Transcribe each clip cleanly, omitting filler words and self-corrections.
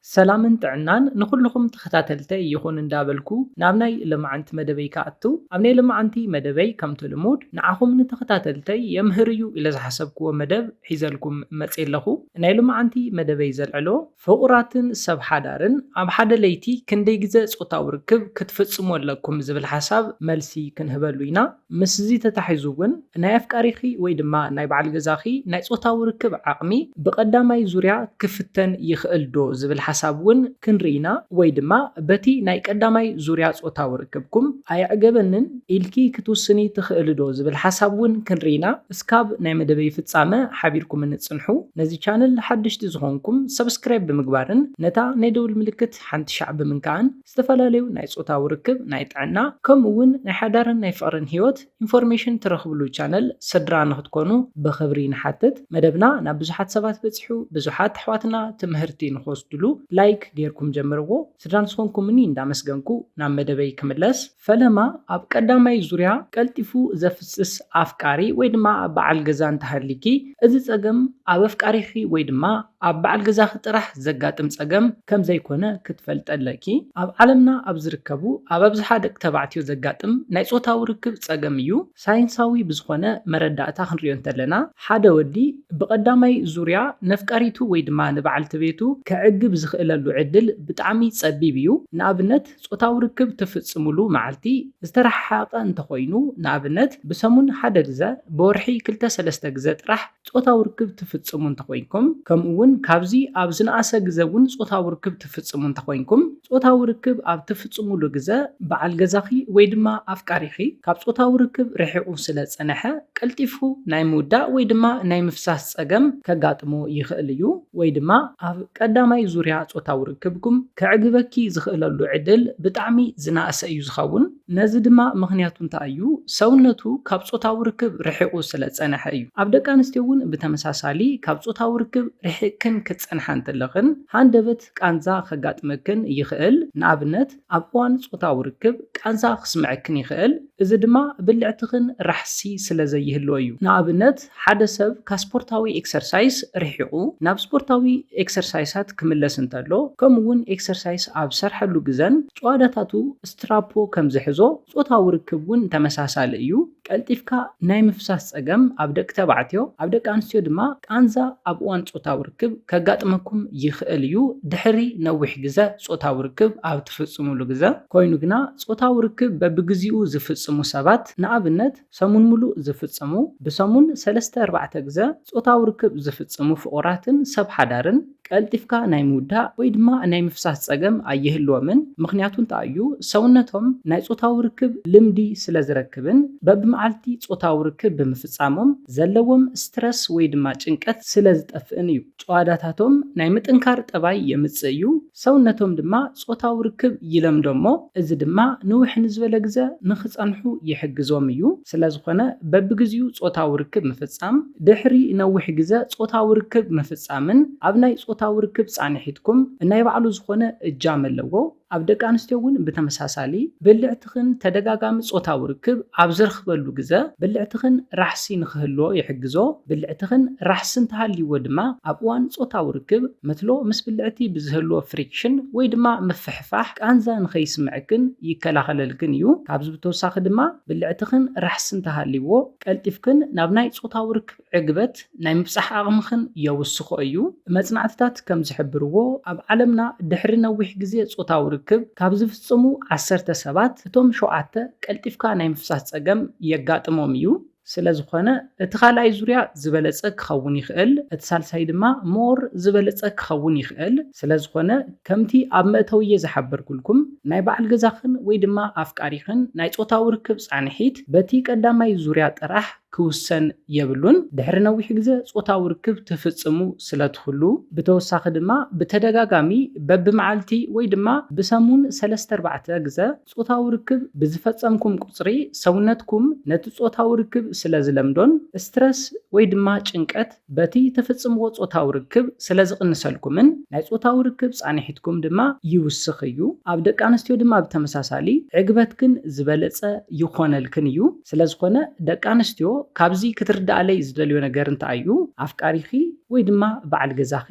سلامن ጥዕናን ንኩልኩም ተኸታተልተይ ይኹን እንዳበልኩ ናብ ናይ ልምዓንቲ መደበይ ከኣቱ ኣብ ናይ ልምዓንቲ መደበይ ከምቲ ልሙድ ንዓኹም ንተኸታተልተይ የምህር እዩ ኢለ ዝሓሰብክዎ መደብ ሒዘልኩም መፅእ ኣለኹ። ናይ ልምዓንቲ መደበይ ዘልዕሎ ፍቁራትን ሰብ ሓዳርን ኣብ ሓደ ለይቲ ክንደይ ግዜ ፆታዊ ርክብ ክትፍፅሙ ኣለኩም ዝብል ሓሳብ መልሲ ክንህበሉ ኢና። ምስዚ ተታሒዙ እውን ናይ ኣፍቃሪኺ ወይ ድማ ናይ በዓል ገዛኺ ናይ ፆታዊ ርክብ ዓቕሚ ብቀዳማይ ዙርያ ክፍተን ይኽእል ዶ ዝብል ሓሳብ እውን ክንርኢና ወይ ድማ በቲ ናይ ቀዳማይ ዙርያ ፆታዊ ርክብኩም ኣየዕገበንን ኢልኪ ክትውስኒ ትኽእል ዶ ዝብል ሓሳብ እውን ክንርኢና። እስካብ ናይ መደበይ ፍጻመ ሓቢርኩም እንጽንሑ። ነዚ ቻነል ሓድሽቲ ዝኾንኩም ሰብስክራይብ ብምግባርን ነታ ናይ ደውል ምልክት ሓንቲ ሻዕ ብምንካዕን ዝተፈላለዩ ናይ ፆታዊ ርክብ ናይ ጥዕና ከምኡ እውን ናይ ሓዳርን ናይ ፍቅርን ሂወት ኢንፎርሜሽን ትረኽብሉ ቻነል ስድራ ንኽትኮኑ ብኽብሪ ንሓትት። መደብና ናብ ብዙሓት ሰባት በፂሑ ብዙሓት ኣሕዋትና ትምህርቲ ንኽወስድሉ ላይክ ጌርኩም ጀምርዎ። ስድራ ንስኹምኩምኒ እንዳመስገንኩ ናብ መደበይ ክምለስ። ፈለማ ኣብ ቀዳማይ ዙርያ ቀልጢፉ ዘፍፅስ ኣፍቃሪ ወይ ድማ በዓል ገዛ እንተሃሊኪ እዚ ፀገም ኣብ ኣፍቃሪኺ ወይ ድማ ኣብ በዓል ገዛኺ ጥራሕ ዘጋጥም ፀገም ከም ዘይኮነ ክትፈልጥ ኣለኪ። ኣብ ዓለምና ኣብ ዝርከቡ ኣብ ኣብዝሓ ደቂ ተባዕትዮ ዘጋጥም ናይ ፆታዊ ርክብ ፀገም እዩ። ሳይንሳዊ ብዝኾነ መረዳእታ ክንሪኦ እንተለና ሓደ ወዲ ብቀዳማይ ዙርያ ነፍቃሪቱ ወይ ድማ ንበዓልቲ ቤቱ ክዕግብ ዝኽእለሉ ዕድል ብጣዕሚ ፀቢብ እዩ። ንኣብነት ፆታዊ ርክብ ትፍፅሙሉ መዓልቲ ዝተረሓሓቀ እንተኾይኑ ንኣብነት ብሰሙን ሓደ ግዜ ብወርሒ 2-3 ግዜ ጥራሕ ፆታዊ ርክብ ትፍፅሙ እንተኾይንኩም ከምኡ እውን ካብዚ ኣብ ዝነኣሰ ግዜ እውን ፆታዊ ርክብ ትፍፅሙ እንተኾይንኩም ፆታዊ ርክብ ኣብ ትፍፅሙሉ ግዜ በዓል ገዛኺ ወይ ድማ ኣፍቃሪኺ ካብ ፆታዊ ርክብ ርሒቑ ስለ ፀንሐ ቀልጢፉ ናይ ምውዳእ ወይ ድማ ናይ ምፍሳስ ፀገም ከጋጥሞ ይኽእል እዩ። ወይ ድማ ኣብ ቀዳማይ ዙርያ ፆታዊ ርክብኩም ክዕግበኪ ዝኽእለሉ ዕድል ብጣዕሚ ዝናእሰ እዩ ዝኸውን። ነዚ ድማ ምክንያቱ እንታይ እዩ? ሰውነቱ ካብ ፆታዊ ርክብ ርሒቑ ስለ ፀንሐ እዩ። ኣብ ደቂ ኣንስትዮ እውን ብተመሳሳሊ ካብ ፆታዊ ርክብ ርሒቕክን ክትፀንሓ እንተለኽን ሃንደበት ቃንዛ ከጋጥመክን ይኽእል። ንኣብነት ኣብ እዋን ፆታዊ ርክብ ቃንዛ ክስምዐክን ይኽእል። እዚ ድማ ብልዕትኽን ራሕሲ ስለ ዘይህልዎ እዩ። ንኣብነት ሓደ ሰብ ካብ ስፖርታዊ ኤክሰርሳይዝ ርሒቑ ናብ ስፖርታዊ ኤክሰርሳይሳት ክምለስ እንተሎ ከምኡ እውን ኤክሰርሳይዝ ኣብ ሰርሐሉ ግዘን ጨዋዳታቱ ስትራፖ ከም ዝሕዞ ፆታዊ ርክብ እውን ተመሳሳሊ እዩ። ቀልጢፍካ ናይ ምፍሳስ ፀገም ኣብ ደቂ ተባዕትዮ ኣብ ደቂ ኣንስትዮ ድማ ቃንዛ ኣብ እዋን ፆታዊ ርክብ ከጋጥመኩም ይኽእል እዩ ድሕሪ ነዊሕ ግዜ ፆታዊ ርክብ ኣብ ትፍፅሙሉ ግዜ ኮይኑ ግና ፆታዊ ርክብ በብግዚኡ ዝፍፅሙ ሰባት ንኣብነት ሰሙን ሙሉእ ዝፍፅሙ ብሰሙን 3-4 ግዜ ፆታዊ ርክብ ዝፍፅሙ ፍቁራትን ሰብ ሓዳርን ቀልጢፍካ ናይ ምውዳእ ወይ ድማ ናይ ምፍሳስ ፀገም ኣይህልዎምን። ምክንያቱ እንታይ እዩ? ሰውነቶም ናይ ፆታዊ ርክብ ልምዲ ስለ ዝረክብን በብመዓልቲ ፆታዊ ርክብ ብምፍፃሞም ዘለዎም ስትረስ ወይ ድማ ጭንቀት ስለ ዝጠፍእን እዩ። ጨዋዳታቶም ናይ ምጥንካር ጠባይ የምፅእ እዩ። ሰውነቶም ድማ ፆታዊ ርክብ ይለምዶሞ። እዚ ድማ ንውሕ ንዝበለ ግዜ ንክፀንሑ ይሕግዞም እዩ። ስለዝኾነ በብግዚኡ ፆታዊ ርክብ ምፍፃም ድሕሪ ነዊሕ ግዜ ፆታዊ ርክብ ምፍፃምን ኣብ ናይ ፆታዊ ርክብ ፃንሒትኩም ናይ ባዕሉ ዝኾነ እጃም ኣለዎ። ኣብ ደቂ ኣንስትዮ እውን ብተመሳሳሊ ብልዕትኽን ተደጋጋሚ ፆታዊ ርክብ ኣብ ዝረኽበሉ ግዜ ብልዕትኽን ራሕሲ ንክህልዎ ይሕግዞ። ብልዕትኽን ራሕሲ እንተሃልይዎ ድማ ኣብ እዋን ፆታዊ ርክብ መትሎ ምስ ብልዕቲ ብዝህልዎ ፍሪክሽን ወይ ድማ ምፍሕፋሕ ቃንዛ ንኸይስምዐክን ይከላኸለልክን እዩ። ካብዚ ብተወሳኺ ድማ ብልዕትኽን ራሕሲ እንተሃልይዎ ቀልጢፍክን ናብ ናይ ፆታዊ ርክብ ዕግበት ናይ ምብፃሕ ዓቕምኽን የውስኾ እዩ። መፅናዕትታት ከም ዝሕብርዎ ኣብ ዓለምና ድሕሪ ነዊሕ ግዜ ፆታዊ ርክብ ካብ ዝፍፅሙ 10 ሰባት እቶም 7 ቀልጢፍካ ናይ ምፍሳስ ፀገም የጋጥሞም እዩ። ስለዝኾነ እቲ ካልኣይ ዙርያ ዝበለፀ ክኸውን ይኽእል፣ እቲ ሳልሳይ ድማ ሞር ዝበለፀ ክኸውን ይኽእል። ስለዝኾነ ከምቲ ኣብ መእተውየ ዝሓበርኩልኩም ናይ በዓል ገዛኽን ወይ ድማ ኣፍቃሪኽን ናይ ፆታዊ ርክብ ፃንሒት በቲ ቀዳማይ ዙርያ ጥራሕ ክውሰን የብሉን። ድሕሪ ነዊሕ ግዜ ፆታዊ ርክብ ትፍፅሙ ስለትኽሉ ብተወሳኺ ድማ ብተደጋጋሚ በብመዓልቲ ወይ ድማ ብሰሙን 3-4 ግዜ ፆታዊ ርክብ ብዝፈፀምኩም ቁፅሪ ሰውነትኩም ነቲ ፆታዊ ርክብ ስለ ዝለምዶን ስትረስ ወይ ድማ ጭንቀት በቲ ተፈጽምዎ ጾታዊ ርክብ ስለ ዝቕንሰልኩምን ናይ ጾታዊ ርክብ ጻኒሕትኩም ድማ ይውስኽ እዩ። ኣብ ደቂ ኣንስትዮ ድማ ብተመሳሳሊ ዕግበትክን ዝበለጸ ይኾነልክን እዩ። ስለዝኾነ ደቂ ኣንስትዮ ካብዚ ክትርዳእለይ ዝደልዮ ነገር እንታይ እዩ? ኣፍቃሪኺ ወይ ድማ በዓል ገዛኺ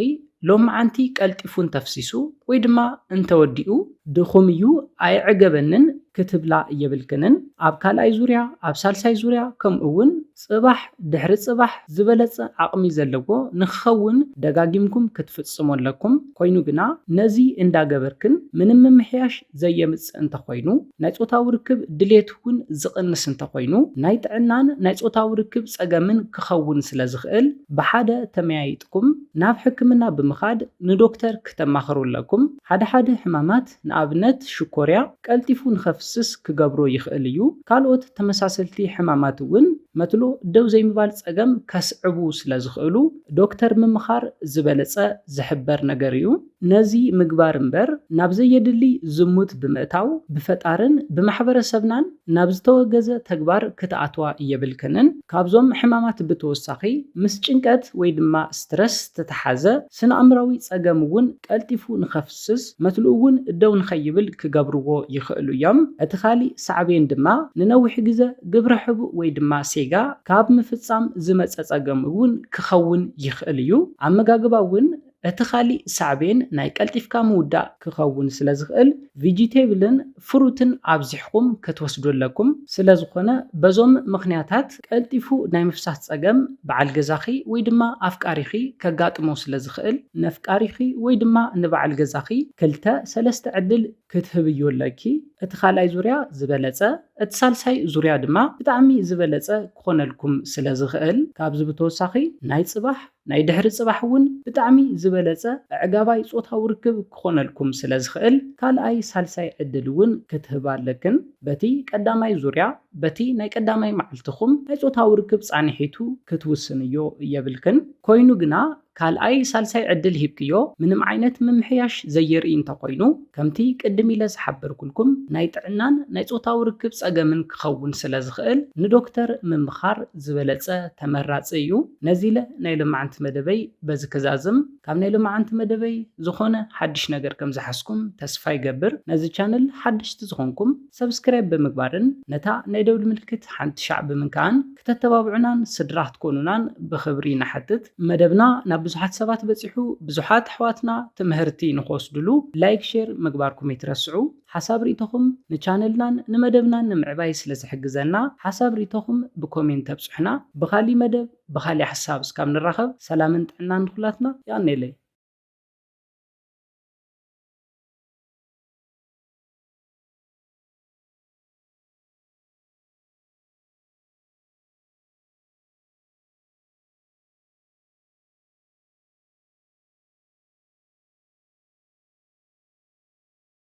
ሎማዓንቲ ቀልጢፉን ተፍሲሱ ወይ ድማ እንተወዲኡ ድኹም እዩ ኣይዕገበንን ክትብላ የብልክንን። ኣብ ካልኣይ ዙርያ ኣብ ሳልሳይ ዙርያ ከምኡውን ጽባሕ ድሕሪ ጽባሕ ዝበለጸ ዓቕሚ ዘለዎ ንኽኸውን ደጋጊምኩም ክትፍጽሙ ኣለኩም። ኮይኑ ግና ነዚ እንዳገበርክን ምንም ምምሕያሽ ዘየምጽእ እንተኾይኑ ናይ ጾታዊ ርክብ ድሌት እውን ዝቕንስ እንተኾይኑ ናይ ጥዕናን ናይ ጾታዊ ርክብ ጸገምን ክኸውን ስለ ዝኽእል ብሓደ ተመያይጥኩም ናብ ሕክምና ብምኻድ ንዶክተር ክተማኽሩ ኣለኩም። ሓደ ሕማማት ንኣብነት ሽኮርያ ቀልጢፉ ንኸፍስስ ክገብሮ ይኽእል እዩ። ካልኦት ተመሳሰልቲ ሕማማት እውን መትሎ ደው ዘይምባል ጸገም ከስዕቡ ስለ ዝኽእሉ ዶክተር ምምኻር ዝበለጸ ዝሕበር ነገር እዩ። ነዚ ምግባር እምበር ናብ ዘየድሊ ዝሙት ብምእታው ብፈጣርን ብማሕበረሰብናን ናብ ዝተወገዘ ተግባር ክትኣትዋ የብልክንን። ካብዞም ሕማማት ብተወሳኺ ምስ ጭንቀት ወይ ድማ ስትረስ ተተሓዘ ስነ ኣእምራዊ ጸገም እውን ቀልጢፉ ንኸፍስስ መትሉ እውን ደው ንኸይብል ክገብርዎ ይኽእሉ እዮም። እቲ ካሊእ ሳዕቤን ድማ ንነዊሕ ግዜ ግብረ ሕቡእ ወይ ድማ ሴጋ ካብ ምፍጻም ዝመጸ ጸገም እውን ክኸውን ይኽእል እዩ። ኣመጋግባ እውን እቲ ካሊእ ሳዕቤን ናይ ቀልጢፍካ ምውዳእ ክኸውን ስለ ዝኽእል ቪጂቴብልን ፍሩትን ኣብዚሕኩም ክትወስዱ ኣለኩም። ስለ ዝኾነ በዞም ምኽንያታት ቀልጢፉ ናይ ምፍሳስ ጸገም በዓል ገዛኺ ወይ ድማ ኣፍቃሪኺ ከጋጥሞ ስለ ዝኽእል ነፍቃሪኺ ወይ ድማ ንበዓል ገዛኺ 2-3 ዕድል ክትህብዩ ኣለኪ። እቲ ካልኣይ ዙርያ ዝበለጸ እቲ ሳልሳይ ዙርያ ድማ ብጣዕሚ ዝበለጸ ክኾነልኩም ስለ ዝኽእል ካብዚ ብተወሳኺ ናይ ጽባሕ ናይ ድሕሪ ጽባሕ እውን ብጣዕሚ ዝበለጸ ዕጋባይ ጾታዊ ርክብ ክኾነልኩም ስለ ዝኽእል ካልኣይ ሳልሳይ ዕድል እውን ክትህባ ኣለክን። በቲ ቀዳማይ ዙርያ በቲ ናይ ቀዳማይ መዓልትኹም ናይ ጾታዊ ርክብ ጻኒሒቱ ክትውስንዮ የብልክን። ኮይኑ ግና ካልኣይ ሳልሳይ ዕድል ሂብክዮ ምንም ዓይነት ምምሕያሽ ዘየርኢ እንተኾይኑ ከምቲ ቅድም ኢለ ዝሓበርኩልኩም ናይ ጥዕናን ናይ ጾታዊ ርክብ ጸገምን ክኸውን ስለ ዝኽእል ንዶክተር ምምኻር ዝበለጸ ተመራጺ እዩ። ነዚ ኢለ ናይ ልምዓንቲ መደበይ በዚ ክዛዝም ካብ ናይ ልምዓንቲ መደበይ ዝኾነ ሓድሽ ነገር ከም ዝሓስኩም ተስፋ ይገብር። ነዚ ቻነል ሓድሽቲ ዝኾንኩም ሰብስክራይብ ብምግባርን ነታ ናይ ደውሊ ምልክት ሓንቲ ሻዕ ብምንካን ክተተባብዑናን ስድራ ክትኮኑናን ብኽብሪ ንሓትት። መደብና ናብ ብዙሓት ሰባት በፂሑ ብዙሓት ኣሕዋትና ትምህርቲ ንኽወስድሉ ላይክ ሼር ምግባርኩም ይትረስዑ። ሓሳብ ሪኢቶኹም ንቻነልናን ንመደብናን ንምዕባይ ስለ ዝሕግዘና ሓሳብ ሪኢቶኹም ብኮሜንት ተብፅሑና። ብኻሊእ መደብ ብኻሊእ ሓሳብ እስካብ ንራኸብ ሰላምን ጥዕናን ንኹላትና ይቀኒለይ።